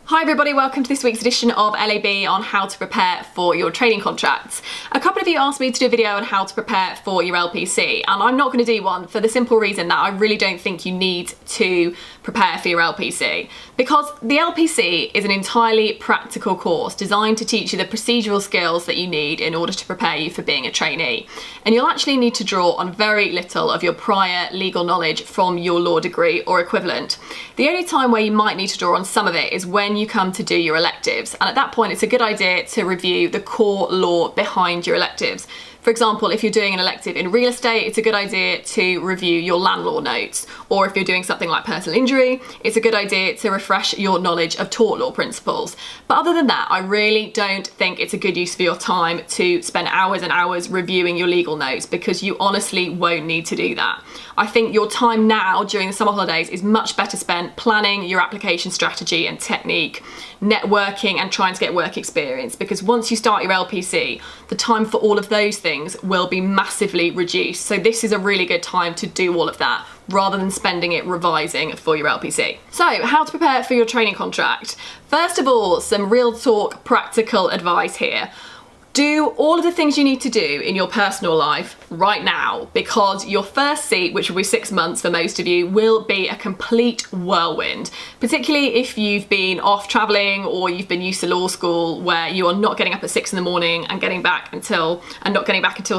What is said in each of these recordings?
Hi everybody, welcome to this week's edition of LAB on how to prepare for your training contracts. A couple of you asked me to do a video on how to prepare for your LPC, and I'm not going to do one for the simple reason that I really don't think you need to prepare for your LPC, because the LPC is an entirely practical course designed to teach you the procedural skills that you need in order to prepare you for being a trainee. And you'll actually need to draw on very little of your prior legal knowledge from your law degree or equivalent. The only time where you might need to draw on some of it is when you come to do your electives, and at that point it's a good idea to review the core law behind your electives. For example, if you're doing an elective in real estate, it's a good idea to review your land law notes, or if you're doing something like personal injury, it's a good idea to refresh your knowledge of tort law principles. But other than that, I really don't think it's a good use for your time to spend hours and hours reviewing your legal notes, because you honestly won't need to do that. I think your time now during the summer holidays is much better spent planning your application strategy and technique, networking and trying to get work experience, because once you start your LPC, the time for all of those things will be massively reduced. So this is a really good time to do all of that rather than spending it revising for your LPC. So how to prepare for your training contract. First of all, some real talk practical advice here. Do all of the things you need to do in your personal life right now, because your first seat, which will be 6 months for most of you, will be a complete whirlwind, particularly if you've been off traveling or you've been used to law school where you are not getting up at 6 in the morning and not getting back until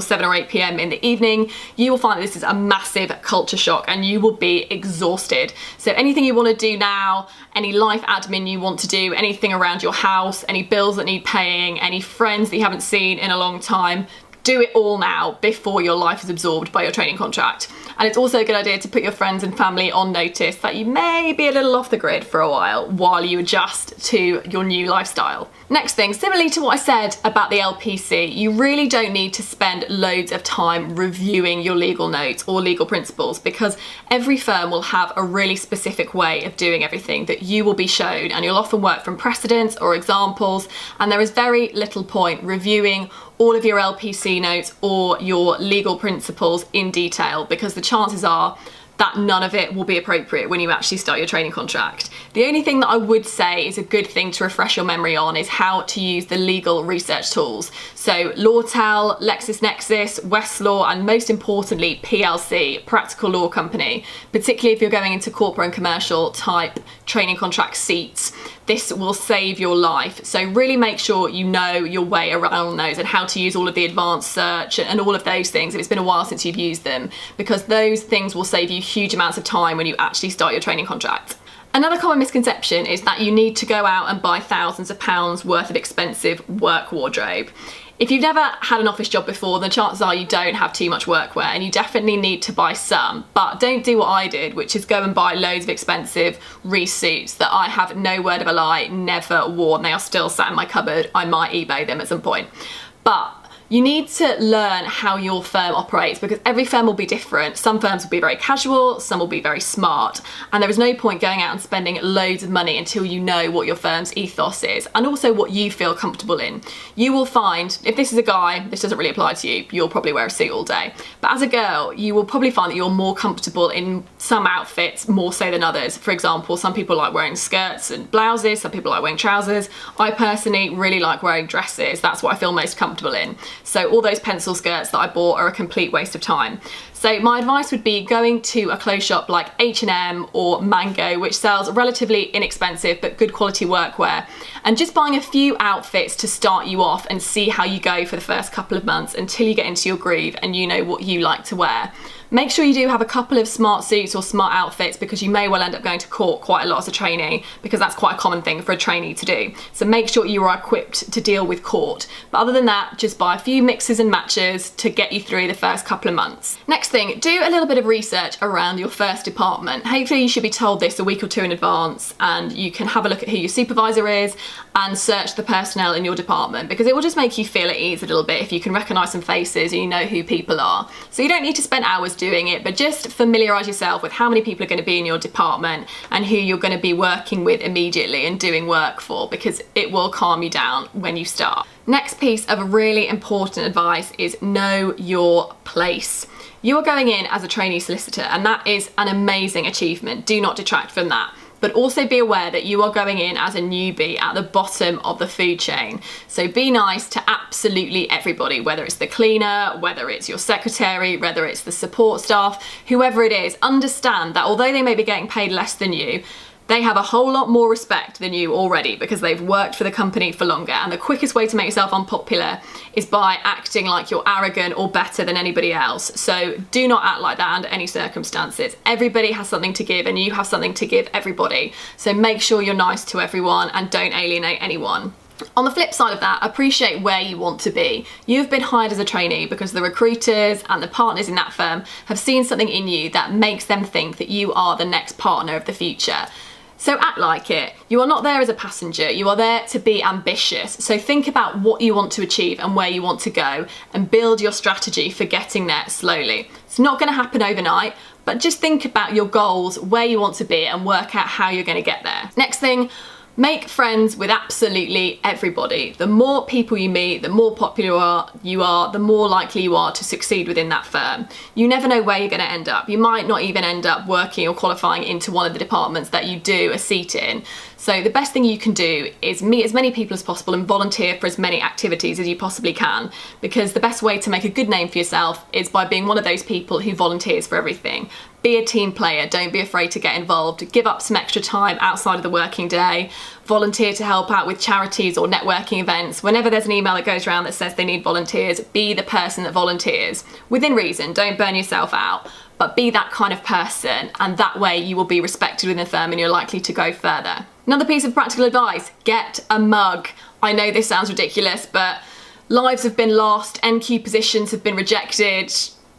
7 or 8 p.m. in the evening. You will find that this is a massive culture shock and you will be exhausted. So anything you want to do now, any life admin you want to do, anything around your house, any bills that need paying, any friends that you haven't seen in a long time, do it all now before your life is absorbed by your training contract. And it's also a good idea to put your friends and family on notice that you may be a little off the grid for a while you adjust to your new lifestyle. Next thing, similarly to what I said about the LPC, you really don't need to spend loads of time reviewing your legal notes or legal principles, because every firm will have a really specific way of doing everything that you will be shown, and you'll often work from precedents or examples, and there is very little point reviewing all of your LPC notes or your legal principles in detail, because the chances are that none of it will be appropriate when you actually start your training contract. The only thing that I would say is a good thing to refresh your memory on is how to use the legal research tools. So LawTel, LexisNexis, Westlaw, and most importantly PLC, Practical Law Company, particularly if you're going into corporate and commercial type training contract seats. This will save your life. So really make sure you know your way around those and how to use all of the advanced search and all of those things if it's been a while since you've used them, because those things will save you huge amounts of time when you actually start your training contract. Another common misconception is that you need to go out and buy thousands of pounds worth of expensive work wardrobe. If you've never had an office job before, then chances are you don't have too much workwear, and you definitely need to buy some. But don't do what I did, which is go and buy loads of expensive Reese suits that I have, no word of a lie, never worn. They are still sat in my cupboard. I might eBay them at some point. But you need to learn how your firm operates, because every firm will be different. Some firms will be very casual, some will be very smart, and there is no point going out and spending loads of money until you know what your firm's ethos is and also what you feel comfortable in. You will find, if this is a guy, this doesn't really apply to you, you'll probably wear a suit all day. But as a girl, you will probably find that you're more comfortable in some outfits more so than others. For example, some people like wearing skirts and blouses, some people like wearing trousers. I personally really like wearing dresses. That's what I feel most comfortable in. So all those pencil skirts that I bought are a complete waste of time. So my advice would be going to a clothes shop like H&M or Mango, which sells relatively inexpensive but good quality workwear, and just buying a few outfits to start you off and see how you go for the first couple of months until you get into your groove and you know what you like to wear. Make sure you do have a couple of smart suits or smart outfits, because you may well end up going to court quite a lot as a trainee, because that's quite a common thing for a trainee to do. So make sure you are equipped to deal with court. But other than that, just buy a few mixes and matches to get you through the first couple of months. Next thing, do a little bit of research around your first department. Hopefully you should be told this a week or two in advance, and you can have a look at who your supervisor is and search the personnel in your department, because it will just make you feel at ease a little bit if you can recognise some faces and you know who people are. So you don't need to spend hours doing it, but just familiarise yourself with how many people are going to be in your department and who you're going to be working with immediately and doing work for, because it will calm you down when you start. Next piece of really important advice is know your place. You are going in as a trainee solicitor, and that is an amazing achievement. Do not detract from that. but also be aware that you are going in as a newbie at the bottom of the food chain. So be nice to absolutely everybody, whether it's the cleaner, whether it's your secretary, whether it's the support staff, whoever it is. Understand that although they may be getting paid less than you, they have a whole lot more respect than you already because they've worked for the company for longer. And the quickest way to make yourself unpopular is by acting like you're arrogant or better than anybody else. So do not act like that under any circumstances. Everybody has something to give and you have something to give everybody. So make sure you're nice to everyone and don't alienate anyone. On the flip side of that, appreciate where you want to be. You've been hired as a trainee because the recruiters and the partners in that firm have seen something in you that makes them think that you are the next partner of the future. So act like it. You are not there as a passenger, you are there to be ambitious. So think about what you want to achieve and where you want to go and build your strategy for getting there slowly. It's not going to happen overnight, but just think about your goals, where you want to be and work out how you're going to get there. Next thing, make friends with absolutely everybody. The more people you meet, the more popular you are, the more likely you are to succeed within that firm. You never know where you're going to end up. You might not even end up working or qualifying into one of the departments that you do a seat in. So the best thing you can do is meet as many people as possible and volunteer for as many activities as you possibly can, because the best way to make a good name for yourself is by being one of those people who volunteers for everything. Be a team player, don't be afraid to get involved, give up some extra time outside of the working day, volunteer to help out with charities or networking events. Whenever there's an email that goes around that says they need volunteers, be the person that volunteers. Within reason, don't burn yourself out, but be that kind of person, and that way you will be respected within the firm and you're likely to go further. Another piece of practical advice, get a mug. I know this sounds ridiculous, but lives have been lost, NQ positions have been rejected.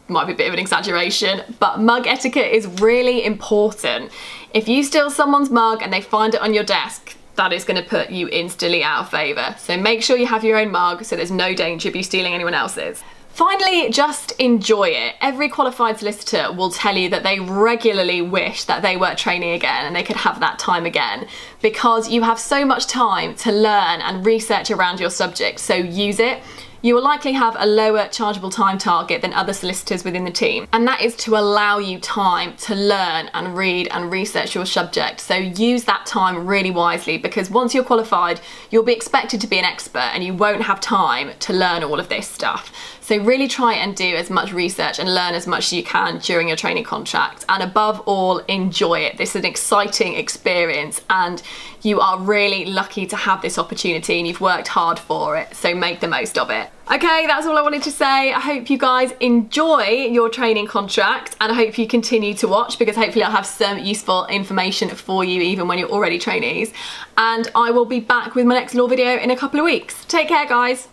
Might be a bit of an exaggeration, but mug etiquette is really important. If you steal someone's mug and they find it on your desk, that is going to put you instantly out of favour. So make sure you have your own mug so there's no danger of you stealing anyone else's. Finally, just enjoy it. Every qualified solicitor will tell you that they regularly wish that they were training again and they could have that time again, because you have so much time to learn and research around your subject, so use it. You will likely have a lower chargeable time target than other solicitors within the team, and that is to allow you time to learn and read and research your subject. So use that time really wisely, because once you're qualified, you'll be expected to be an expert and you won't have time to learn all of this stuff. So really try and do as much research and learn as much as you can during your training contract, and above all, enjoy it. This is an exciting experience and you are really lucky to have this opportunity and you've worked hard for it, so make the most of it. Okay, that's all I wanted to say. I hope you guys enjoy your training contract and I hope you continue to watch, because hopefully I'll have some useful information for you even when you're already trainees. And I will be back with my next law video in a couple of weeks. Take care, guys.